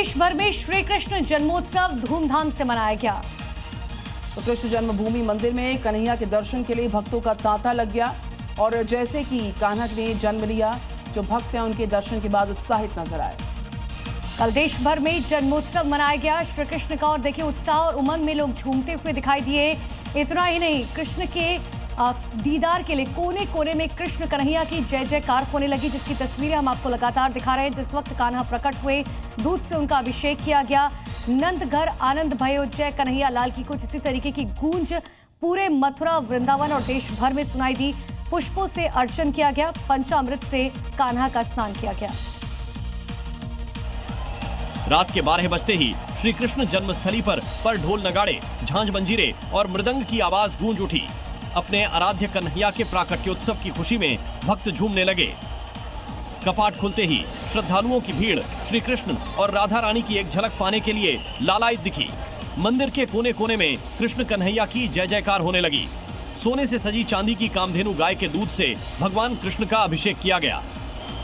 देश भर में श्री कृष्ण जन्मोत्सव धूमधाम से मनाया गया। तो कृष्ण जन्मभूमि मंदिर में कन्हैया के दर्शन के लिए भक्तों का तांता लग गया और जैसे कि कान्हा ने जन्म लिया, जो भक्त हैं उनके दर्शन के बाद उत्साहित नजर आए। कल देश भर में जन्मोत्सव मनाया गया श्री कृष्ण का और देखिए उत्साह और उमंग में लोग झूमते हुए दिखाई दिए। इतना ही नहीं, कृष्ण के दीदार के लिए कोने कोने में कृष्ण कन्हैया की जय जयकार होने लगी, जिसकी तस्वीरें हम आपको लगातार दिखा रहे हैं। जिस वक्त कान्हा प्रकट हुए, दूध से उनका अभिषेक किया गया। नंद घर आनंद भयो जय कन्हैया लाल की कुछ इसी तरीके की गूंज पूरे मथुरा, वृंदावन और देश भर में सुनाई दी। पुष्पों से अर्चन किया गया, पंचामृत से कान्हा का स्नान किया गया। रात के 12 बजते ही श्री कृष्ण जन्मस्थली पर ढोल नगाड़े, झांझ मंजीरे और मृदंग की आवाज गूंज उठी। अपने आराध्य कन्हैया के प्राकट्योत्सव की खुशी में भक्त झूमने लगे। कपाट खुलते ही श्रद्धालुओं की भीड़ श्री कृष्ण और राधा रानी की एक झलक पाने के लिए लालायित दिखी। मंदिर के कोने कोने में कृष्ण कन्हैया की जय जयकार होने लगी। सोने से सजी चांदी की कामधेनु गाय के दूध से भगवान कृष्ण का अभिषेक किया गया।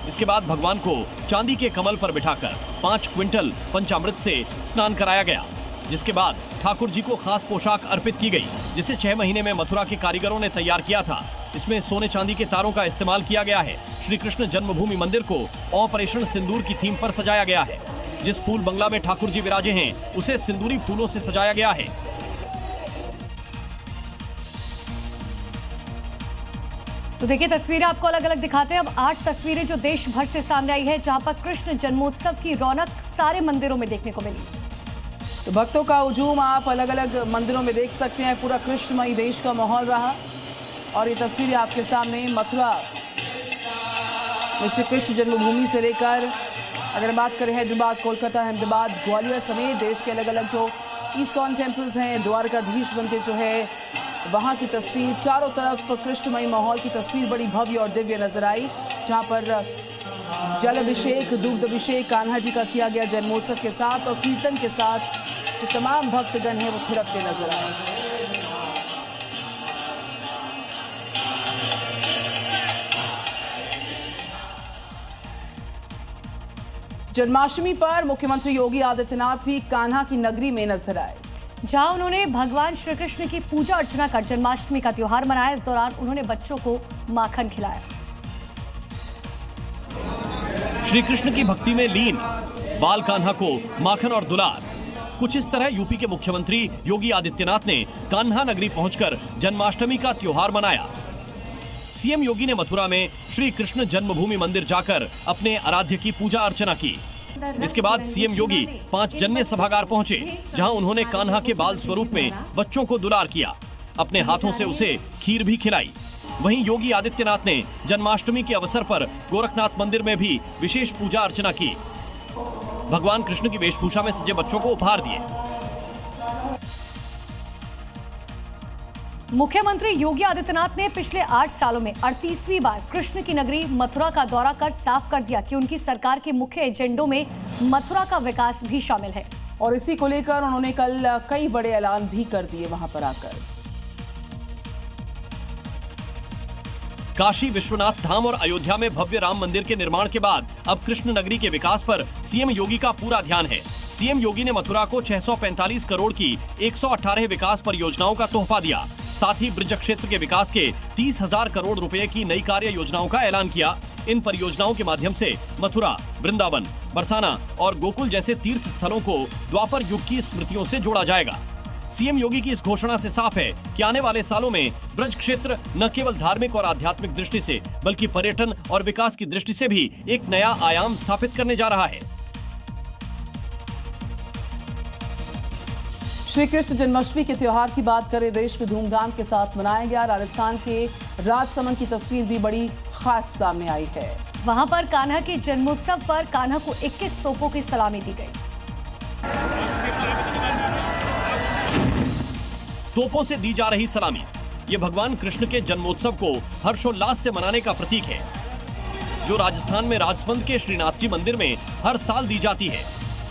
इसके बाद भगवान को चांदी के कमल पर बिठाकर 5 क्विंटल पंचामृत से स्नान कराया गया, जिसके बाद ठाकुर जी को खास पोशाक अर्पित की गई, जिसे 6 महीने में मथुरा के कारीगरों ने तैयार किया था। इसमें सोने चांदी के तारों का इस्तेमाल किया गया है। श्री कृष्ण जन्मभूमि मंदिर को ऑपरेशन सिंदूर की थीम पर सजाया गया है। जिस फूल बंगला में ठाकुर जी विराजे हैं, उसे सिंदूरी फूलों से सजाया गया है। तो देखिए तस्वीरें आपको अलग अलग दिखाते हैं। अब 8 तस्वीरें जो देश भर से सामने आई है, जहां पर कृष्ण जन्मोत्सव की रौनक सारे मंदिरों में देखने को मिली। तो भक्तों का हुजूम आप अलग अलग मंदिरों में देख सकते हैं। पूरा कृष्णमयी देश का माहौल रहा और ये तस्वीरें आपके सामने मथुरा में श्री कृष्ण जन्मभूमि से लेकर अगर हम बात करें हैदराबाद, कोलकाता, अहमदाबाद, ग्वालियर समेत देश के अलग अलग जो इस्कॉन टेम्पल्स हैं, द्वारकाधीश मंदिर जो है, वहाँ की तस्वीर, चारों तरफ कृष्णमयी माहौल की तस्वीर बड़ी भव्य और दिव्य नजर आई, जहाँ पर जल अभिषेक, दुग्ध अभिषेक कान्हा जी का किया गया जन्मोत्सव के साथ और कीर्तन के साथ जो तमाम भक्तगण हैं वो थिरकते नजर आए। जन्माष्टमी पर मुख्यमंत्री योगी आदित्यनाथ भी कान्हा की नगरी में नजर आए, जहां उन्होंने भगवान श्री कृष्ण की पूजा अर्चना कर जन्माष्टमी का त्योहार मनाया। इस दौरान उन्होंने बच्चों को माखन खिलाया। श्री कृष्ण की भक्ति में लीन बाल कान्हा को माखन और दुलार, कुछ इस तरह यूपी के मुख्यमंत्री योगी आदित्यनाथ ने कान्हा नगरी पहुंचकर जन्माष्टमी का त्योहार मनाया। सीएम योगी ने मथुरा में श्री कृष्ण जन्मभूमि मंदिर जाकर अपने आराध्य की पूजा अर्चना की। इसके बाद सीएम योगी 5 जन्य सभागार पहुंचे, जहां उन्होंने कान्हा के बाल स्वरूप में बच्चों को दुलार किया। अपने हाथों से उसे खीर भी खिलाई। वहीं योगी आदित्यनाथ ने जन्माष्टमी के अवसर पर गोरखनाथ मंदिर में भी विशेष पूजा अर्चना की। भगवान कृष्ण की वेशभूषा में सजे बच्चों को उपहार दिए। मुख्यमंत्री योगी आदित्यनाथ ने पिछले 8 सालों में 38वीं बार कृष्ण की नगरी मथुरा का दौरा कर साफ कर दिया कि उनकी सरकार के मुख्य एजेंडों में मथुरा का विकास भी शामिल है। और इसी को लेकर उन्होंने कल कई बड़े ऐलान भी कर दिए वहां पर आकर। काशी विश्वनाथ धाम और अयोध्या में भव्य राम मंदिर के निर्माण के बाद अब कृष्ण नगरी के विकास पर सीएम योगी का पूरा ध्यान है। सीएम योगी ने मथुरा को 645 करोड़ की 118 विकास परियोजनाओं का तोहफा दिया। साथ ही ब्रज क्षेत्र के विकास के 30,000 करोड़ रुपए की नई कार्य योजनाओं का ऐलान किया। इन परियोजनाओं के माध्यम से मथुरा, वृंदावन, बरसाना और गोकुल जैसे तीर्थ स्थलों को द्वापर युग की स्मृतियों से जोड़ा जाएगा। सीएम योगी की इस घोषणा से साफ है कि आने वाले सालों में ब्रज क्षेत्र न केवल धार्मिक और आध्यात्मिक दृष्टि से बल्कि पर्यटन और विकास की दृष्टि से भी एक नया आयाम स्थापित करने जा रहा है। श्री कृष्ण जन्माष्टमी के त्योहार की बात करें, देश में धूमधाम के साथ मनाया गया। राजस्थान के राजसमंद की तस्वीर भी बड़ी खास सामने आई है। वहां पर कान्हा के जन्मोत्सव पर कान्हा को 21 तोपों की सलामी दी गई। तोपों से दी जा रही सलामी ये भगवान कृष्ण के जन्मोत्सव को हर्षोल्लास से मनाने का प्रतीक है, जो राजस्थान में राजसमंद के श्रीनाथ जी मंदिर में हर साल दी जाती है।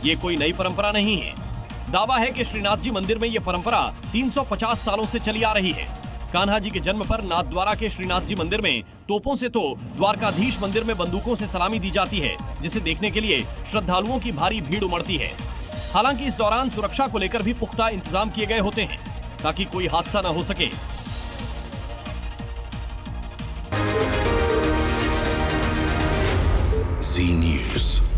ये कोई नई परंपरा नहीं है। दावा है कि श्रीनाथ जी मंदिर में ये परंपरा 350 सालों से चली आ रही है। कान्हा जी के जन्म पर नाथद्वारा के श्रीनाथ जी मंदिर में तोपों से तो द्वारकाधीश मंदिर में बंदूकों से सलामी दी जाती है, जिसे देखने के लिए श्रद्धालुओं की भारी भीड़ उमड़ती है। हालांकि इस दौरान सुरक्षा को लेकर भी पुख्ता इंतजाम किए गए होते हैं ताकि कोई हादसा न हो सके। Zee News.